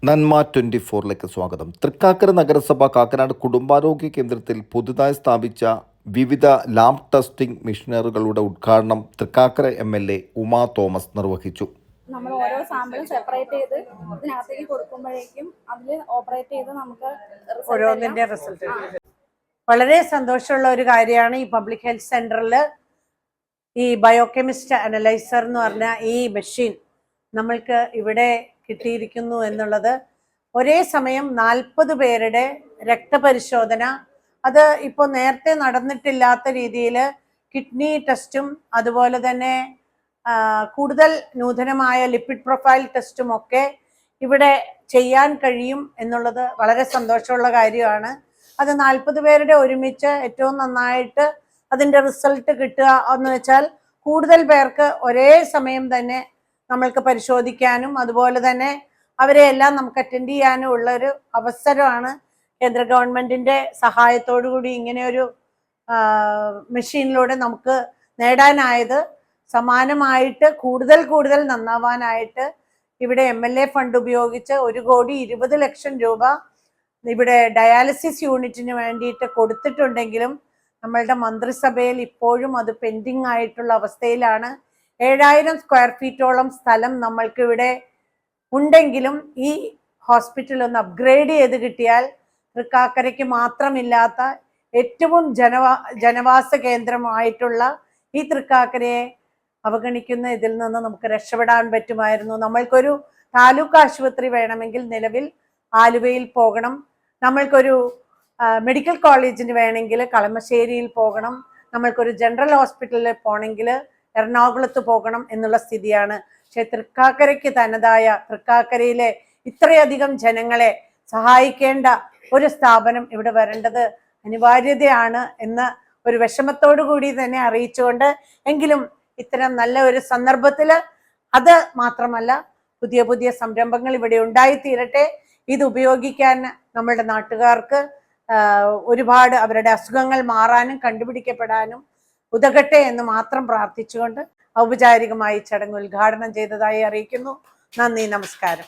നന്മ 24ലേക്ക് സ്വാഗതം. തൃക്കാക്കര നഗരസഭ കാക്കനാട് കുടുംബാരോഗ്യ കേന്ദ്രത്തിൽ പുതുതായി സ്ഥാപിച്ച വിവിധ ലാബ് ടെസ്റ്റിംഗ് മെഷീനറികളുടെ ഉദ്ഘാടനം തൃക്കാക്കര എം.എൽ.എ. ഉമാ തോമസ് നിർവഹിച്ചു. നമ്മൾ ഓരോ സാമ്പിളും സെപ്പറേറ്റ് ചെയ്ത് ഇതിനകത്തേക്ക് കൊടുക്കുമ്പോഴേക്കും അതിൽ ഓപ്പറേറ്റ് ചെയ്ത് നമുക്ക് ഓരോന്നിന്റെ റിസൾട്ട് വളരെ സന്തോഷമുള്ള ഒരു കാര്യമാണ്. ഈ പബ്ലിക് ഹെൽത്ത് സെന്ററിൽ ഈ ബയോകെമിസ്റ്റ് അനലൈസർ എന്ന് പറഞ്ഞ ഈ മെഷീൻ നമ്മൾക്ക് ഇവിടെ കിട്ടിയിരിക്കുന്നു എന്നുള്ളത്. ഒരേ സമയം 40 പേരുടെ രക്തപരിശോധന, അത് ഇപ്പോൾ നേരത്തെ നടന്നിട്ടില്ലാത്ത രീതിയിൽ കിഡ്നി ടെസ്റ്റും അതുപോലെ തന്നെ കൂടുതൽ നൂതനമായ ലിപ്പിഡ് പ്രൊഫൈൽ ടെസ്റ്റും ഒക്കെ ഇവിടെ ചെയ്യാൻ കഴിയും എന്നുള്ളത് വളരെ സന്തോഷമുള്ള കാര്യമാണ്. അത് 40 പേരുടെ ഒരുമിച്ച് ഏറ്റവും നന്നായിട്ട് അതിൻ്റെ റിസൾട്ട് കിട്ടുക എന്ന് വെച്ചാൽ കൂടുതൽ പേർക്ക് ഒരേ സമയം തന്നെ നമ്മൾക്ക് പരിശോധിക്കാനും അതുപോലെ തന്നെ അവരെ എല്ലാം നമുക്ക് അറ്റൻഡ് ചെയ്യാനും ഉള്ള ഒരു അവസരമാണ് കേന്ദ്ര ഗവൺമെന്റിന്റെ സഹായത്തോടു കൂടി ഇങ്ങനെ ഒരു മെഷീനിലൂടെ നമുക്ക് നേടാനായത്. സമാനമായിട്ട് കൂടുതൽ നന്നാവാനായിട്ട് ഇവിടെ MLA ഫണ്ട് ഉപയോഗിച്ച് 1,20,00,000 രൂപ ഇവിടെ ഡയാലിസിസ് യൂണിറ്റിന് വേണ്ടിയിട്ട് കൊടുത്തിട്ടുണ്ടെങ്കിലും നമ്മളുടെ മന്ത്രിസഭയിൽ ഇപ്പോഴും അത് പെൻഡിങ് ആയിട്ടുള്ള അവസ്ഥയിലാണ്. 7,000 സ്ക്വയർ ഫീറ്റോളം സ്ഥലം നമ്മൾക്ക് ഇവിടെ ഉണ്ടെങ്കിലും ഈ ഹോസ്പിറ്റൽ ഒന്ന് അപ്ഗ്രേഡ് ചെയ്ത് കിട്ടിയാൽ തൃക്കാക്കരയ്ക്ക് മാത്രമില്ലാത്ത ഏറ്റവും ജനവാസ കേന്ദ്രമായിട്ടുള്ള ഈ തൃക്കാക്കരയെ അവഗണിക്കുന്ന ഇതിൽ നിന്ന് നമുക്ക് രക്ഷപ്പെടാൻ പറ്റുമായിരുന്നു. നമ്മൾക്കൊരു താലൂക്ക് ആശുപത്രി വേണമെങ്കിൽ നിലവിൽ ആലുവയിൽ പോകണം, നമ്മൾക്കൊരു മെഡിക്കൽ കോളേജിന് വേണമെങ്കിൽ കളമശ്ശേരിയിൽ പോകണം, നമ്മൾക്കൊരു ജനറൽ ഹോസ്പിറ്റലിൽ പോകണമെങ്കിൽ എറണാകുളത്ത് പോകണം എന്നുള്ള സ്ഥിതിയാണ്. പക്ഷെ തൃക്കാക്കരയ്ക്ക് തനതായ തൃക്കാക്കരയിലെ ഇത്രയധികം ജനങ്ങളെ സഹായിക്കേണ്ട ഒരു സ്ഥാപനം ഇവിടെ വരേണ്ടത് അനിവാര്യതയാണ് എന്ന് ഒരു വിഷമത്തോടു കൂടി തന്നെ അറിയിച്ചുകൊണ്ട്, എങ്കിലും ഇത്തരം നല്ല ഒരു സന്ദർഭത്തിൽ അത് മാത്രമല്ല പുതിയ സംരംഭങ്ങൾ ഇവിടെ ഉണ്ടായിത്തീരട്ടെ. ഇത് ഉപയോഗിക്കാൻ നമ്മളുടെ നാട്ടുകാർക്ക് ഒരുപാട് അവരുടെ അസുഖങ്ങൾ മാറാനും കണ്ടുപിടിക്കപ്പെടാനും ഉതകട്ടെ എന്ന് മാത്രം പ്രാർത്ഥിച്ചുകൊണ്ട് ഔപചാരികമായി ചടങ്ങ് ഉദ്ഘാടനം ചെയ്തതായി അറിയിക്കുന്നു. നന്ദി, നമസ്കാരം.